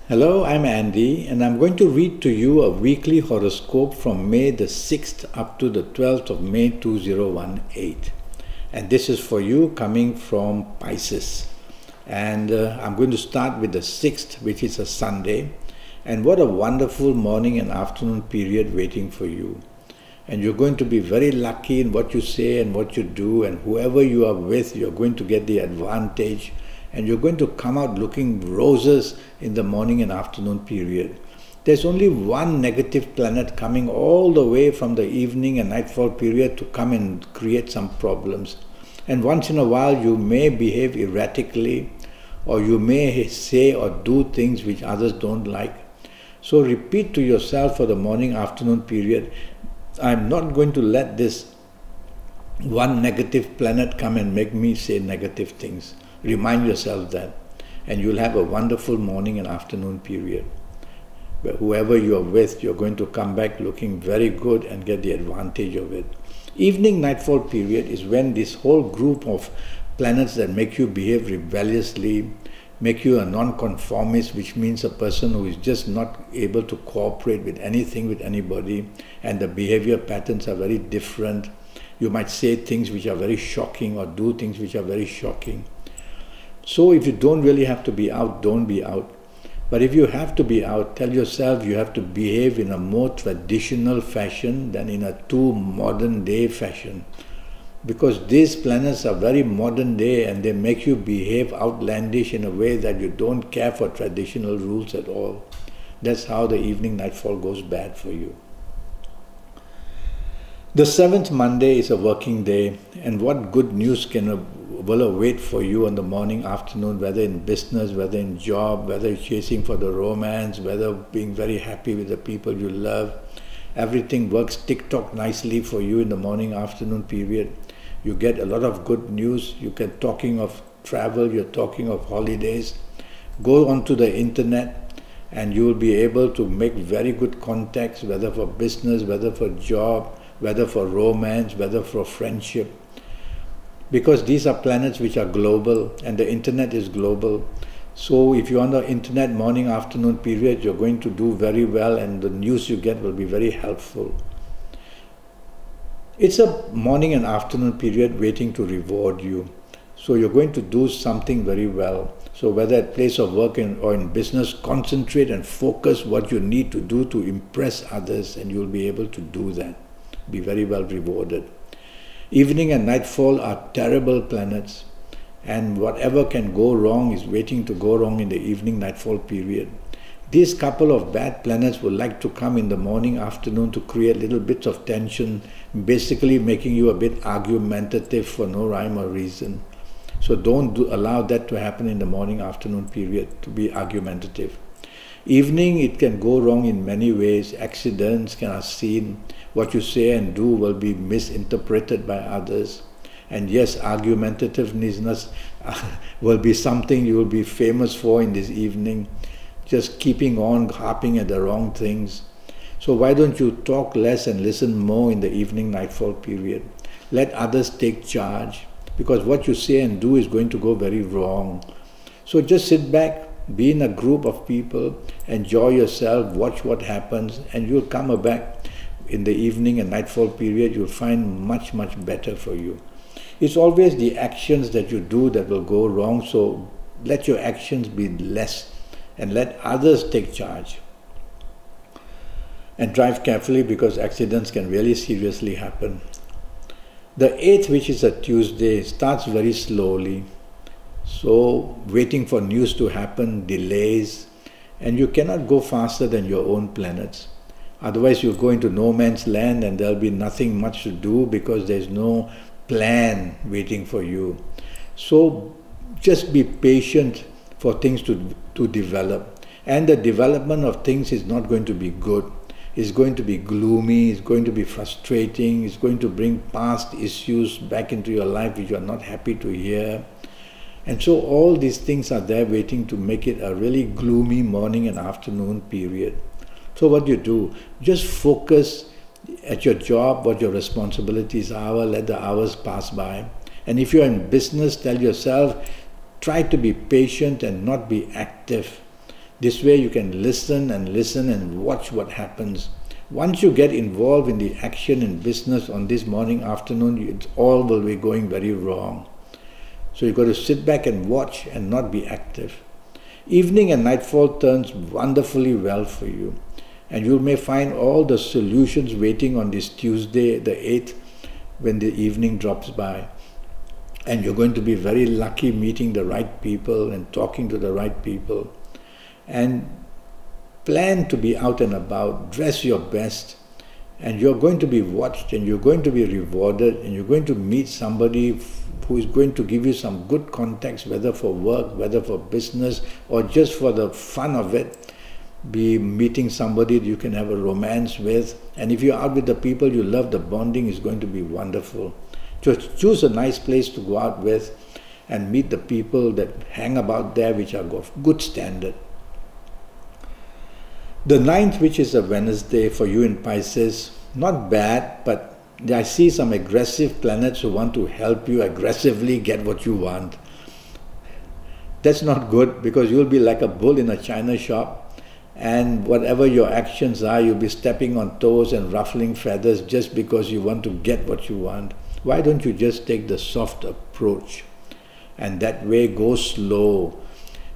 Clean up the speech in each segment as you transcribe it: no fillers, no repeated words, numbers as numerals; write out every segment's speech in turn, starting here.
Hello, I'm Andy, and I'm going to read to you a weekly horoscope from May the 6th up to the 12th of May 2018. And this is for you coming from Pisces. And I'm going to start with the 6th, which is a Sunday. And what a wonderful morning and afternoon period waiting for you. And you're going to be very lucky in what you say and what you do, and whoever you are with, you're going to get the advantage. And you're going to come out looking roses in the morning and afternoon period. There's only one negative planet coming all the way from the evening and nightfall period to come and create some problems. And once in a while you may behave erratically, or you may say or do things which others don't like. So repeat to yourself for the morning afternoon period, I'm not going to let this one negative planet come and make me say negative things. Remind yourself that, and you'll have a wonderful morning and afternoon period. Where whoever you're with, you're going to come back looking very good and get the advantage of it. Evening nightfall period is when this whole group of planets that make you behave rebelliously, make you a non-conformist, which means a person who is just not able to cooperate with anything, with anybody, and the behavior patterns are very different. You might say things which are very shocking or do things which are very shocking. So if you don't really have to be out, don't be out. But if you have to be out, tell yourself you have to behave in a more traditional fashion than in a too modern day fashion. Because these planets are very modern day and they make you behave outlandish in a way that you don't care for traditional rules at all. That's how the evening nightfall goes bad for you. The 7th Monday is a working day, and what good news will await for you on the morning, afternoon, whether in business, whether in job, whether chasing for the romance, whether being very happy with the people you love. Everything works tick-tock nicely for you in the morning, afternoon period. You get a lot of good news. You can talking of travel, you're talking of holidays. Go onto the internet and you will be able to make very good contacts, whether for business, whether for job, whether for romance, whether for friendship. Because these are planets which are global and the internet is global. So if you're on the internet morning, afternoon period, you're going to do very well and the news you get will be very helpful. It's a morning and afternoon period waiting to reward you. So you're going to do something very well. So whether at place of work or in business, concentrate and focus what you need to do to impress others, and you'll be able to do that. Be very well rewarded. Evening and nightfall are terrible planets, and whatever can go wrong is waiting to go wrong in the evening nightfall period. These couple of bad planets would like to come in the morning, afternoon to create little bits of tension, basically making you a bit argumentative for no rhyme or reason. So don't allow that to happen in the morning, afternoon period, to be argumentative. Evening, it can go wrong in many ways. Accidents can be seen. What you say and do will be misinterpreted by others. And yes, argumentativeness will be something you will be famous for in this evening. Just keeping on harping at the wrong things. So why don't you talk less and listen more in the evening nightfall period? Let others take charge, because what you say and do is going to go very wrong. So just sit back, be in a group of people, enjoy yourself, watch what happens, and you'll come back in the evening and nightfall period. You'll find much, much better for you. It's always the actions that you do that will go wrong, so let your actions be less and let others take charge. And drive carefully, because accidents can really seriously happen. The 8th, which is a Tuesday, starts very slowly. So waiting for news to happen, delays, and you cannot go faster than your own planets. Otherwise you'll go into no man's land and there'll be nothing much to do, because there's no plan waiting for you. So just be patient for things to develop. And the development of things is not going to be good. It's going to be gloomy, it's going to be frustrating, it's going to bring past issues back into your life which you are not happy to hear. And so all these things are there waiting to make it a really gloomy morning and afternoon period. So what you do, just focus at your job, what your responsibilities are, let the hours pass by. And if you're in business, tell yourself, try to be patient and not be active. This way you can listen and watch what happens. Once you get involved in the action and business on this morning, afternoon, it all will be going very wrong. So you've got to sit back and watch and not be active. Evening and nightfall turns wonderfully well for you. And you may find all the solutions waiting on this Tuesday, the 8th, when the evening drops by. And you're going to be very lucky meeting the right people and talking to the right people. And plan to be out and about, dress your best, and you're going to be watched and you're going to be rewarded, and you're going to meet somebody who is going to give you some good context, whether for work, whether for business, or just for the fun of it. Be meeting somebody that you can have a romance with, and if you're out with the people you love, the bonding is going to be wonderful. Just choose a nice place to go out with and meet the people that hang about there, which are of good standard. The 9th, which is a Wednesday for you in Pisces, not bad, but I see some aggressive planets who want to help you aggressively get what you want. That's not good, because you'll be like a bull in a china shop, and whatever your actions are, you'll be stepping on toes and ruffling feathers just because you want to get what you want. Why don't you just take the soft approach, and that way go slow.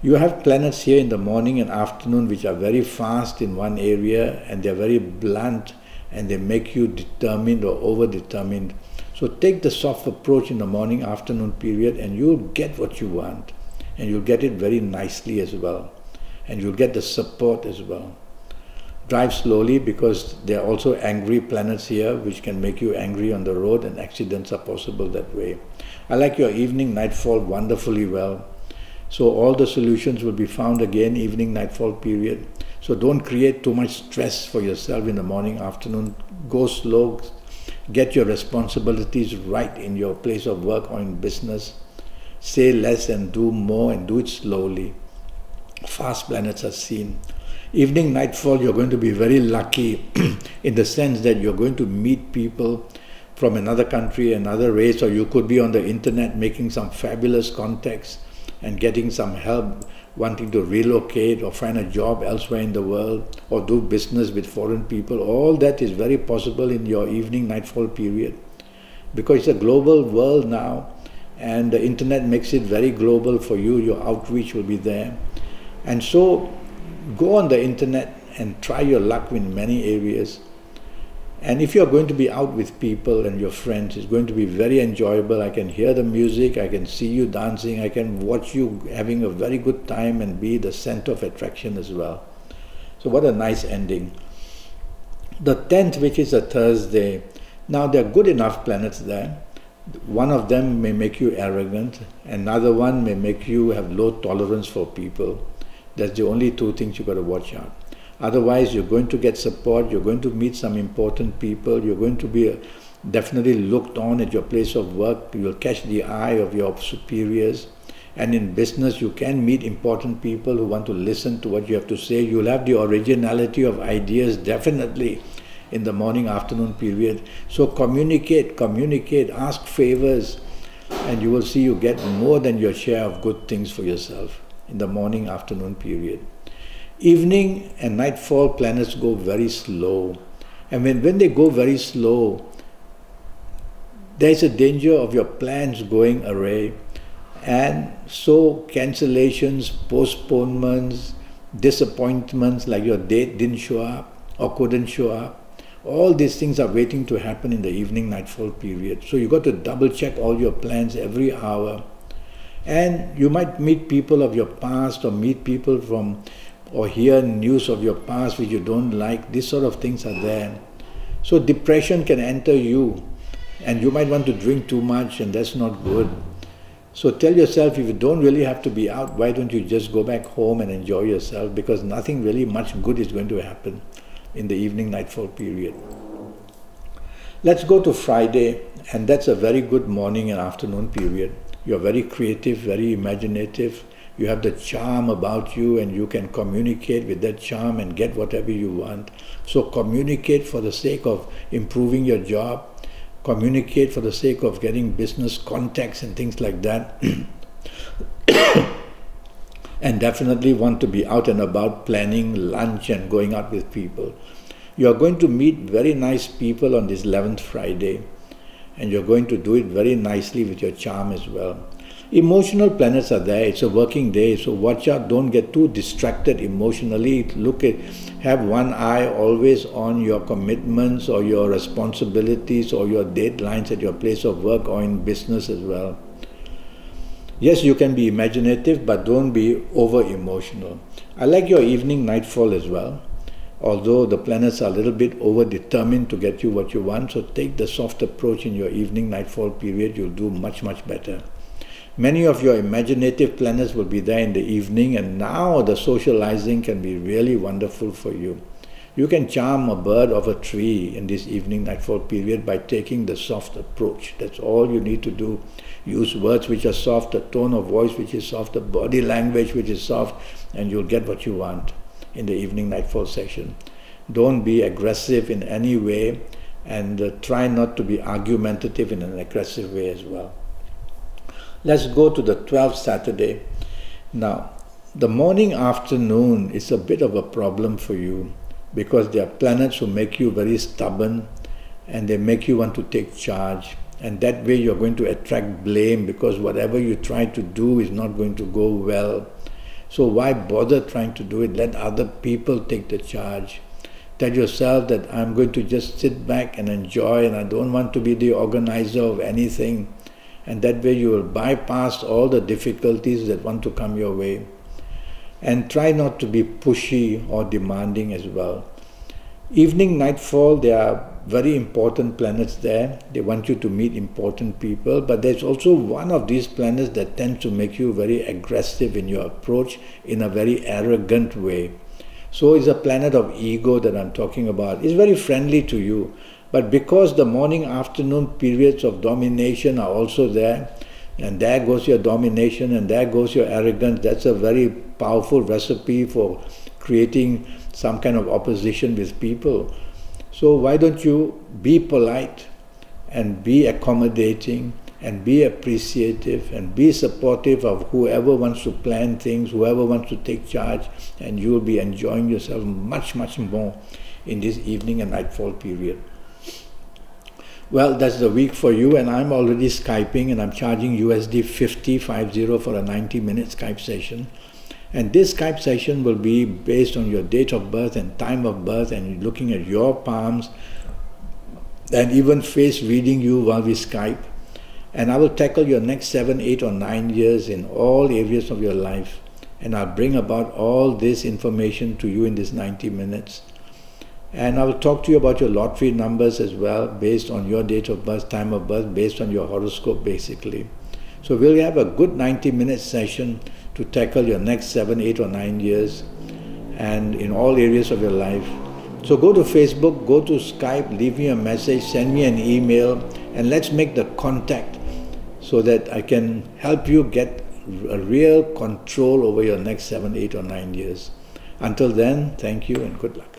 You have planets here in the morning and afternoon which are very fast in one area, and they're very blunt, and they make you determined or over-determined. So take the soft approach in the morning, afternoon period, and you'll get what you want. And you'll get it very nicely as well. And you'll get the support as well. Drive slowly, because there are also angry planets here which can make you angry on the road, and accidents are possible that way. I like your evening, nightfall wonderfully well. So all the solutions will be found again, evening, nightfall period. So don't create too much stress for yourself in the morning, afternoon. Go slow, get your responsibilities right in your place of work or in business. Say less and do more, and do it slowly. Fast planets are seen. Evening, nightfall, you're going to be very lucky in the sense that you're going to meet people from another country, another race, or you could be on the internet making some fabulous contacts and getting some help, wanting to relocate or find a job elsewhere in the world, or do business with foreign people. All that is very possible in your evening, nightfall period, because it's a global world now, and the internet makes it very global for you. Your outreach will be there. And so go on the internet and try your luck in many areas. And if you're going to be out with people and your friends, it's going to be very enjoyable. I can hear the music, I can see you dancing, I can watch you having a very good time and be the center of attraction as well. So what a nice ending. The 10th, which is a Thursday, now there are good enough planets there. One of them may make you arrogant, another one may make you have low tolerance for people. That's the only two things you've got to watch out. Otherwise, you're going to get support, you're going to meet some important people, you're going to be definitely looked on at your place of work, you'll catch the eye of your superiors. And in business, you can meet important people who want to listen to what you have to say. You'll have the originality of ideas definitely in the morning, afternoon period. So communicate, ask favors, and you will see you get more than your share of good things for yourself in the morning, afternoon period. Evening and nightfall planets go very slow. And when they go very slow, there's a danger of your plans going awry. And so cancellations, postponements, disappointments, like your date didn't show up or couldn't show up, all these things are waiting to happen in the evening, nightfall period. So you've got to double check all your plans every hour. And you might meet people of your past, or meet people from, or hear news of your past which you don't like. These sort of things are there. So depression can enter you, and you might want to drink too much, and that's not good. So tell yourself, if you don't really have to be out, why don't you just go back home and enjoy yourself, because nothing really much good is going to happen in the evening, nightfall period. Let's go to Friday, and that's a very good morning and afternoon period. You're very creative, very imaginative. You have the charm about you, and you can communicate with that charm and get whatever you want. So communicate for the sake of improving your job. Communicate for the sake of getting business contacts and things like that. and definitely want to be out and about planning lunch and going out with people. You are going to meet very nice people on this 11th Friday, and you're going to do it very nicely with your charm as well. Emotional planets are there. It's a working day, so watch out. Don't get too distracted emotionally. Have one eye always on your commitments or your responsibilities or your deadlines at your place of work or in business as well. Yes, you can be imaginative, but don't be over-emotional. I like your evening nightfall as well, although the planets are a little bit over-determined to get you what you want, so take the soft approach in your evening nightfall period. You'll do much, much better. Many of your imaginative planets will be there in the evening, and now the socializing can be really wonderful for you. You can charm a bird of a tree in this evening nightfall period by taking the soft approach. That's all you need to do. Use words which are soft, a tone of voice which is soft, a body language which is soft, and you'll get what you want in the evening nightfall session. Don't be aggressive in any way, and try not to be argumentative in an aggressive way as well. Let's go to the 12th Saturday. Now, the morning afternoon is a bit of a problem for you because there are planets who make you very stubborn and they make you want to take charge. And that way you're going to attract blame because whatever you try to do is not going to go well. So why bother trying to do it? Let other people take the charge. Tell yourself that I'm going to just sit back and enjoy, and I don't want to be the organizer of anything. And that way you will bypass all the difficulties that want to come your way. And try not to be pushy or demanding as well. Evening nightfall, there are very important planets there. They want you to meet important people, but there's also one of these planets that tends to make you very aggressive in your approach in a very arrogant way. So it's a planet of ego that I'm talking about. It's very friendly to you. But because the morning-afternoon periods of domination are also there, and there goes your domination and there goes your arrogance, that's a very powerful recipe for creating some kind of opposition with people. So why don't you be polite and be accommodating and be appreciative and be supportive of whoever wants to plan things, whoever wants to take charge, and you will be enjoying yourself much, much more in this evening and nightfall period. Well, that's the week for you, and I'm already Skyping, and I'm charging USD 50 for a 90-minute Skype session. And this Skype session will be based on your date of birth and time of birth, and looking at your palms, and even face reading you while we Skype. And I will tackle your next 7, 8 or 9 years in all areas of your life. And I'll bring about all this information to you in this 90 minutes. And I will talk to you about your lottery numbers as well, based on your date of birth, time of birth, based on your horoscope basically. So we'll have a good 90-minute session to tackle your next 7, 8 or 9 years and in all areas of your life. So go to Facebook, go to Skype, leave me a message, send me an email, and let's make the contact so that I can help you get a real control over your next 7, 8 or 9 years. Until then, thank you and good luck.